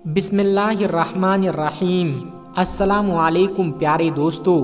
بسم اللہ الرحمن الرحیم۔ السلام علیکم پیارے دوستو۔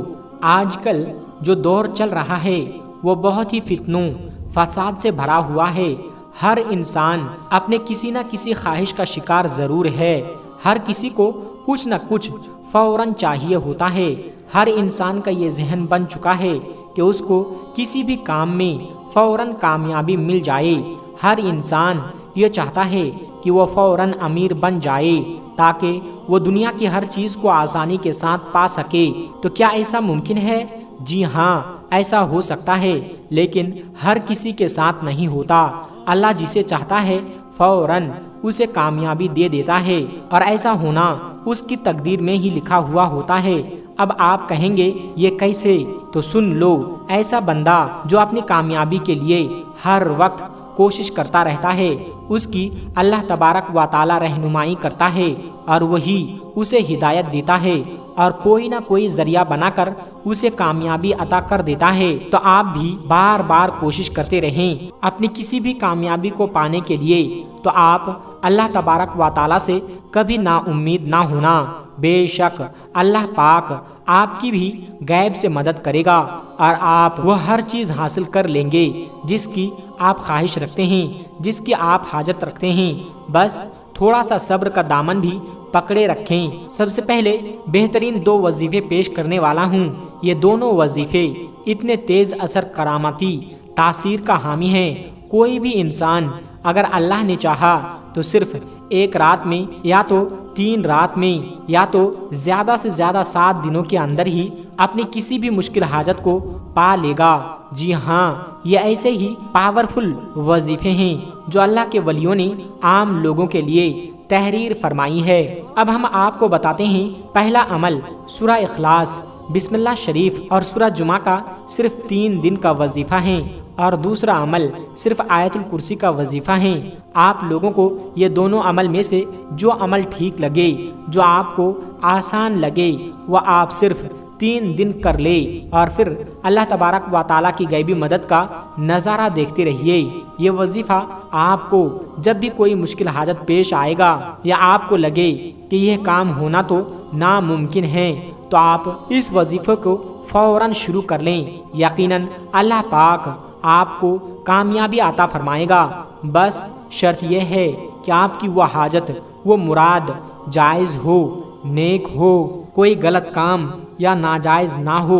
آج کل جو دور چل رہا ہے وہ بہت ہی فتنوں فساد سے بھرا ہوا ہے۔ ہر انسان اپنے کسی نہ کسی خواہش کا شکار ضرور ہے۔ ہر کسی کو کچھ نہ کچھ فوراً چاہیے ہوتا ہے۔ ہر انسان کا یہ ذہن بن چکا ہے کہ اس کو کسی بھی کام میں فوراً کامیابی مل جائے۔ ہر انسان یہ چاہتا ہے کہ وہ فوراً امیر بن جائے تاکہ وہ دنیا کی ہر چیز کو آسانی کے ساتھ پا سکے۔ تو کیا ایسا ممکن ہے؟ جی ہاں، ایسا ہو سکتا ہے، لیکن ہر کسی کے ساتھ نہیں ہوتا۔ اللہ جسے چاہتا ہے فوراً اسے کامیابی دے دیتا ہے، اور ایسا ہونا اس کی تقدیر میں ہی لکھا ہوا ہوتا ہے۔ اب آپ کہیں گے یہ کیسے؟ تو سن لو۔ ایسا بندہ جو اپنی کامیابی کے لیے ہر وقت کوشش کرتا رہتا ہے، اس کی اللہ تبارک و تعالی رہنمائی کرتا ہے، اور وہی اسے ہدایت دیتا ہے، اور کوئی نہ کوئی ذریعہ بنا کر اسے کامیابی عطا کر دیتا ہے۔ تو آپ بھی بار بار کوشش کرتے رہیں اپنی کسی بھی کامیابی کو پانے کے لیے۔ تو آپ اللہ تبارک و تعالی سے کبھی نا امید نہ ہونا۔ بے شک اللہ پاک آپ کی بھی غیب سے مدد کرے گا، اور آپ وہ ہر چیز حاصل کر لیں گے جس کی آپ خواہش رکھتے ہیں، جس کی آپ حاجت رکھتے ہیں۔ بس تھوڑا سا صبر کا دامن بھی پکڑے رکھیں۔ سب سے پہلے بہترین 2 وظیفے پیش کرنے والا ہوں۔ یہ دونوں وظیفے اتنے تیز اثر کرامتی تاثیر کا حامی ہیں۔ کوئی بھی انسان اگر اللہ نے چاہا تو صرف 1 رات میں، یا تو 3 رات میں، یا تو زیادہ سے زیادہ 7 دنوں کے اندر ہی اپنی کسی بھی مشکل حاجت کو پا لے گا۔ جی ہاں، یہ ایسے ہی پاورفل وظیفے ہیں جو اللہ کے ولیوں نے عام لوگوں کے لیے تحریر فرمائی ہے۔ اب ہم آپ کو بتاتے ہیں۔ پہلا عمل سورہ اخلاص، بسم اللہ شریف اور سورہ جمعہ کا صرف 3 دن کا وظیفہ ہے، اور دوسرا عمل صرف آیت الکرسی کا وظیفہ ہے۔ آپ لوگوں کو یہ دونوں عمل میں سے جو عمل ٹھیک لگے، جو آپ کو آسان لگے، وہ آپ صرف 3 دن کر لے، اور پھر اللہ تبارک و تعالیٰ کی غیبی مدد کا نظارہ دیکھتے رہیے۔ یہ وظیفہ آپ کو جب بھی کوئی مشکل حاجت پیش آئے گا، یا آپ کو لگے کہ یہ کام ہونا تو ناممکن ہے، تو آپ اس وظیفے کو فوراً شروع کر لیں۔ یقیناً اللہ پاک آپ کو کامیابی عطا فرمائے گا۔ بس شرط یہ ہے کہ آپ کی وہ حاجت، وہ مراد جائز ہو، نیک ہو، کوئی غلط کام یا ناجائز نہ ہو۔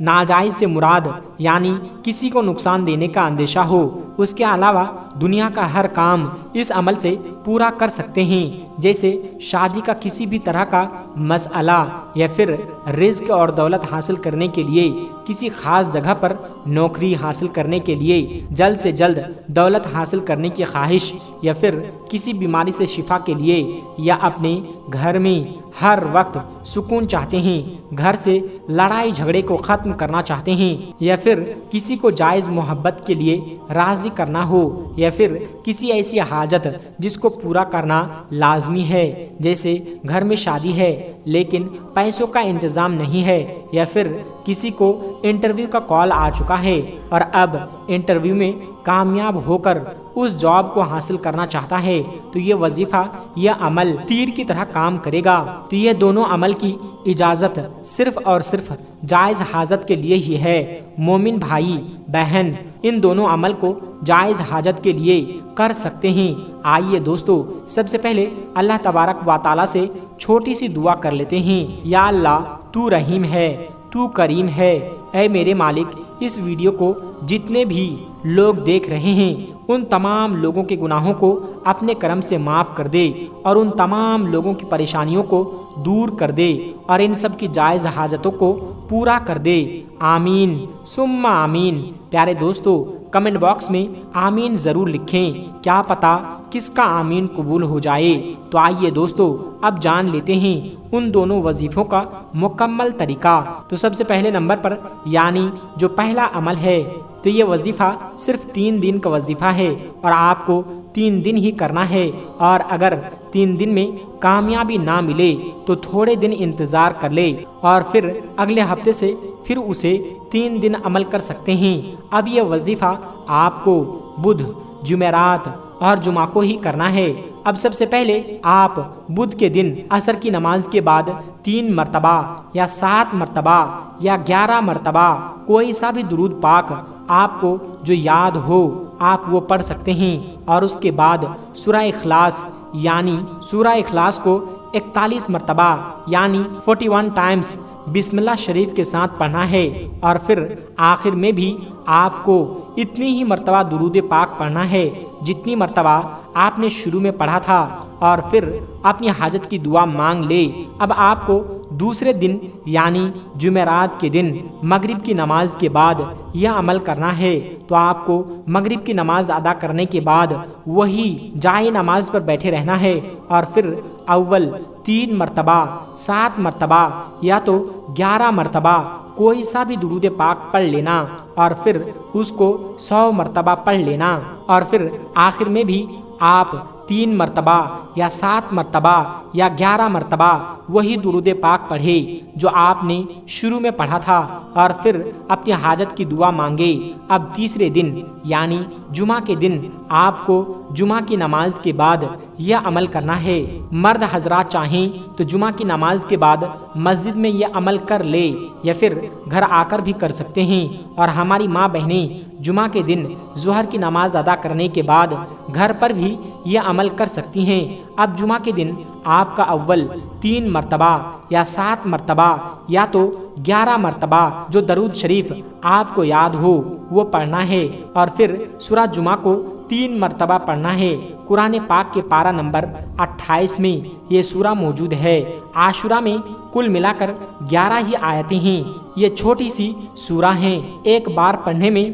ناجائز سے مراد یعنی کسی کو نقصان دینے کا اندیشہ ہو۔ اس کے علاوہ دنیا کا ہر کام اس عمل سے پورا کر سکتے ہیں، جیسے شادی کا کسی بھی طرح کا مسئلہ، یا پھر رزق اور دولت حاصل کرنے کے لیے کسی خاص جگہ پر نوکری حاصل کرنے کے لیے جلد سے جلد دولت حاصل کرنے کی خواہش، یا پھر کسی بیماری سے شفا کے لیے، یا اپنے گھر میں ہر وقت سکون چاہتے ہیں، گھر سے لڑائی جھگڑے کو ختم کرنا چاہتے ہیں، یا پھر کسی کو جائز محبت کے لیے راضی کرنا ہو، یا پھر کسی ایسی حاجت جس کو پورا کرنا لازمی ہے، جیسے گھر میں شادی ہے لیکن پیسوں کا انتظام نہیں ہے، یا پھر کسی کو انٹرویو کا کال آ چکا ہے اور اب انٹرویو میں کامیاب ہو کر اس جاب کو حاصل کرنا چاہتا ہے، تو یہ وظیفہ، یہ عمل تیر کی طرح کام کرے گا۔ تو یہ دونوں عمل کی اجازت صرف اور صرف جائز حاجت کے لیے ہی ہے۔ مومن بھائی بہن ان دونوں عمل کو جائز حاجت کے لیے کر سکتے ہیں۔ آئیے دوستو، سب سے پہلے اللہ تبارک و تعالیٰ سے چھوٹی سی دعا کر لیتے ہیں۔ یا اللہ، تو رحیم ہے، تو کریم ہے۔ اے میرے مالک، اس ویڈیو کو جتنے بھی لوگ دیکھ رہے ہیں ان تمام لوگوں کے گناہوں کو اپنے کرم سے معاف کر دے، اور ان تمام لوگوں کی پریشانیوں کو دور کر دے، اور ان سب کی جائز حاجتوں کو پورا کر دے۔ آمین ثم آمین۔ پیارے دوستو، کمنٹ باکس میں آمین ضرور لکھیں، کیا پتہ کس کا آمین قبول ہو جائے۔ تو آئیے دوستو، اب جان لیتے ہیں ان دونوں وظیفوں کا مکمل طریقہ۔ تو سب سے پہلے نمبر پر یعنی جو پہلا عمل ہے، تو یہ وظیفہ صرف 3 دن کا وظیفہ ہے، اور آپ کو 3 دن ہی کرنا ہے، اور اگر 3 دن میں کامیابی نہ ملے تو تھوڑے دن انتظار کر لے، اور پھر اگلے ہفتے سے پھر اسے 3 دن عمل کر سکتے ہیں۔ اب یہ وظیفہ آپ کو بدھ، جمعرات اور جمعہ کو ہی کرنا ہے۔ اب سب سے پہلے آپ بدھ کے دن عصر کی نماز کے بعد 3 مرتبہ یا 7 مرتبہ یا 11 مرتبہ کوئی سا بھی درود پاک آپ کو جو یاد ہو آپ وہ پڑھ سکتے ہیں، اور اس کے بعد سورہ اخلاص یعنی سورہ اخلاص کو 41 مرتبہ یعنی 41 ٹائمز بسم اللہ شریف کے ساتھ پڑھنا ہے، اور پھر آخر میں بھی آپ کو اتنی ہی مرتبہ درود پاک پڑھنا ہے جتنی مرتبہ آپ نے شروع میں پڑھا تھا، اور پھر اپنی حاجت کی دعا مانگ لے۔ اب آپ کو دوسرے دن یعنی جمعرات کے دن مغرب کی نماز کے بعد یہ عمل کرنا ہے، تو آپ کو مغرب کی نماز ادا کرنے کے بعد وہی جائے نماز پر بیٹھے رہنا ہے، اور پھر اول 3 مرتبہ 7 مرتبہ یا تو 11 مرتبہ کوئی سا بھی درود پاک پڑھ لینا، اور پھر اس کو 100 مرتبہ پڑھ لینا، اور پھر آخر میں بھی آپ 3 مرتبہ یا 7 مرتبہ یا 11 مرتبہ وہی درود پاک پڑھے جو آپ نے شروع میں پڑھا تھا، اور پھر اپنی حاجت کی دعا مانگے۔ اب تیسرے دن یعنی جمعہ کے دن آپ کو جمعہ کی نماز کے بعد یہ عمل کرنا ہے۔ مرد حضرات چاہیں تو جمعہ کی نماز کے بعد مسجد میں یہ عمل کر لے یا پھر گھر آ کر بھی کر سکتے ہیں، اور ہماری ماں بہنیں جمعہ کے دن ظہر کی نماز ادا کرنے کے بعد گھر پر بھی یہ عمل کر سکتی ہیں۔ اب جمعہ کے دن آپ کا اول 3 مرتبہ یا 7 مرتبہ یا تو 11 مرتبہ جو درود شریف آپ کو یاد ہو وہ پڑھنا ہے، اور پھر سورہ جمعہ کو 3 مرتبہ پڑھنا ہے۔ قرآن پاک کے پارہ نمبر 28 میں یہ سورہ موجود ہے۔ عاشورہ میں کل ملا کر 11 ہی آیتیں ہیں۔ یہ چھوٹی سی سورہ ہیں، ایک بار پڑھنے میں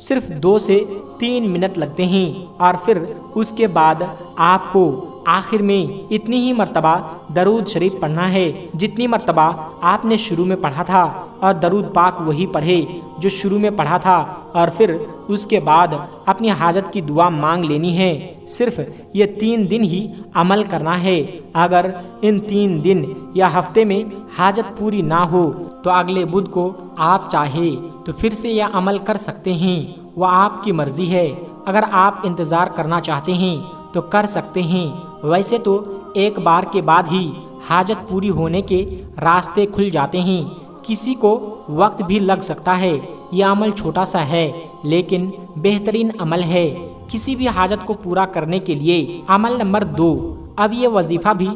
صرف 2 سے 3 منٹ لگتے ہیں، اور پھر اس کے بعد آپ کو آخر میں اتنی ہی مرتبہ درود شریف پڑھنا ہے جتنی مرتبہ آپ نے شروع میں پڑھا تھا، اور درود پاک وہی پڑھے جو شروع میں پڑھا تھا، اور پھر اس کے بعد اپنی حاجت کی دعا مانگ لینی ہے۔ صرف یہ 3 دن ہی عمل کرنا ہے۔ اگر ان 3 دن یا ہفتے میں حاجت پوری نہ ہو تو اگلے بدھ کو آپ چاہے تو پھر سے یہ عمل کر سکتے ہیں، وہ آپ کی مرضی ہے۔ اگر آپ انتظار کرنا چاہتے ہیں تو کر سکتے ہیں، ویسے تو ایک بار کے بعد ہی حاجت پوری ہونے کے راستے کھل جاتے ہیں، کسی کو وقت بھی لگ سکتا ہے۔ یہ عمل چھوٹا سا ہے لیکن بہترین عمل ہے کسی بھی حاجت کو پورا کرنے کے لیے۔ عمل نمبر 2، اب یہ وظیفہ بھی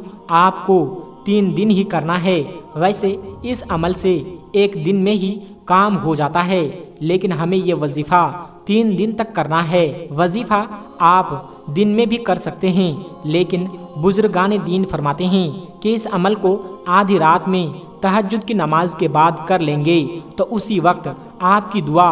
آپ کو 3 دن ہی کرنا ہے۔ ویسے اس عمل سے ایک دن میں ہی کام ہو جاتا ہے، لیکن ہمیں یہ وظیفہ 3 دن تک کرنا ہے۔ وظیفہ آپ دن میں بھی کر سکتے ہیں، لیکن بزرگان دین فرماتے ہیں کہ اس عمل کو آدھی رات میں تہجد کی نماز کے بعد کر لیں گے تو اسی وقت آپ کی دعا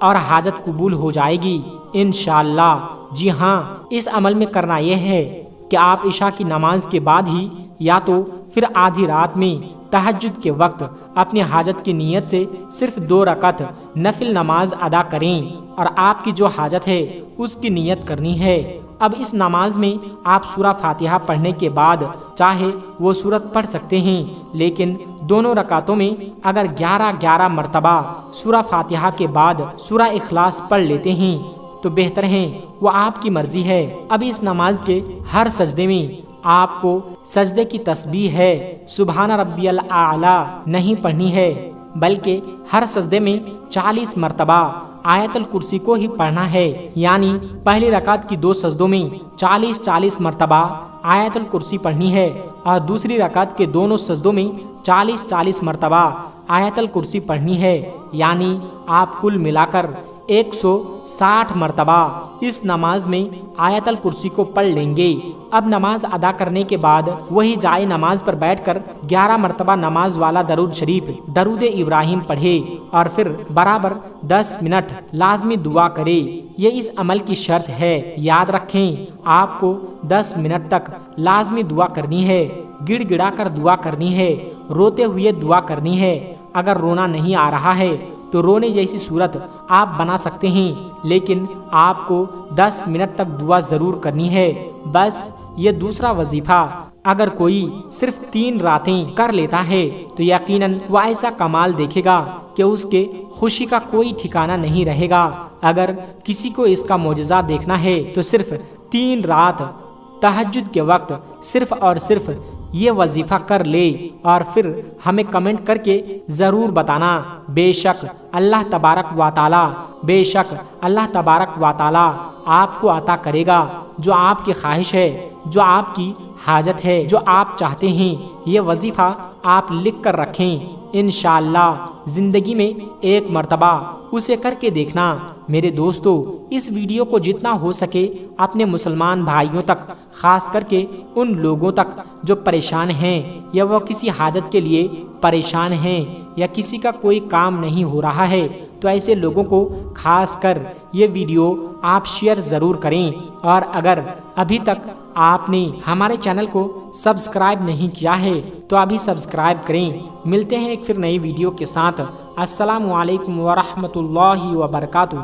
اور حاجت قبول ہو جائے گی انشاءاللہ۔ جی ہاں، اس عمل میں کرنا یہ ہے کہ آپ عشاء کی نماز کے بعد ہی یا تو پھر آدھی رات میں تہجد کے وقت اپنی حاجت کی نیت سے صرف 2 رکعت نفل نماز ادا کریں، اور آپ کی جو حاجت ہے اس کی نیت کرنی ہے۔ اب اس نماز میں آپ سورہ فاتحہ پڑھنے کے بعد چاہے وہ سورت پڑھ سکتے ہیں، لیکن دونوں رکعتوں میں اگر 11 مرتبہ سورہ فاتحہ کے بعد سورہ اخلاص پڑھ لیتے ہیں تو بہتر ہیں، وہ آپ کی مرضی ہے۔ اب اس نماز کے ہر سجدے میں آپ کو سجدے کی تسبیح ہے سبحان ربی الاعلی نہیں پڑھنی ہے، بلکہ ہر سجدے میں 40 مرتبہ آیت الکرسی کو ہی پڑھنا ہے، یعنی پہلی رکعت کی 2 سجدوں میں 40 مرتبہ آیت الکرسی پڑھنی ہے، اور دوسری رکعت کے دونوں سجدوں میں 40 مرتبہ آیت الکرسی پڑھنی ہے، یعنی آپ کل ملا کر 160 مرتبہ اس نماز میں آیت الکرسی کو پڑھ لیں گے۔ اب نماز ادا کرنے کے بعد وہی جائے نماز پر بیٹھ کر 11 مرتبہ نماز والا درود شریف درود ابراہیم پڑھے، اور پھر برابر 10 منٹ لازمی دعا کرے۔ یہ اس عمل کی شرط ہے، یاد رکھیں آپ کو 10 منٹ تک لازمی دعا کرنی ہے، گڑ گڑا کر دعا کرنی ہے، روتے ہوئے دعا کرنی ہے۔ اگر رونا نہیں آ رہا ہے تو رونے جیسی صورت آپ بنا سکتے ہیں، لیکن آپ کو 10 منٹ تک دعا ضرور کرنی ہے۔ بس یہ دوسرا وظیفہ اگر کوئی صرف 3 راتیں کر لیتا ہے تو یقیناً وہ ایسا کمال دیکھے گا کہ اس کے خوشی کا کوئی ٹھکانہ نہیں رہے گا۔ اگر کسی کو اس کا معجزہ دیکھنا ہے تو صرف 3 رات تہجد کے وقت صرف اور صرف یہ وظیفہ کر لے اور پھر ہمیں کمنٹ کر کے ضرور بتانا۔ بے شک اللہ تبارک و تعالی آپ کو عطا کرے گا جو آپ کی خواہش ہے، جو آپ کی حاجت ہے، جو آپ چاہتے ہیں۔ یہ وظیفہ آپ لکھ کر رکھیں، انشاءاللہ زندگی میں ایک مرتبہ اسے کر کے دیکھنا۔ میرے دوستو، اس ویڈیو کو جتنا ہو سکے اپنے مسلمان بھائیوں تک، خاص کر کے ان لوگوں تک جو پریشان ہیں یا وہ کسی حاجت کے لیے پریشان ہیں یا کسی کا کوئی کام نہیں ہو رہا ہے، تو ایسے لوگوں کو خاص کر یہ ویڈیو آپ شیئر ضرور کریں۔ اور اگر ابھی تک آپ نے ہمارے چینل کو سبسکرائب نہیں کیا ہے تو ابھی سبسکرائب کریں۔ ملتے ہیں ایک پھر نئی ویڈیو کے ساتھ۔ السلام علیکم ورحمۃ اللہ وبرکاتہ۔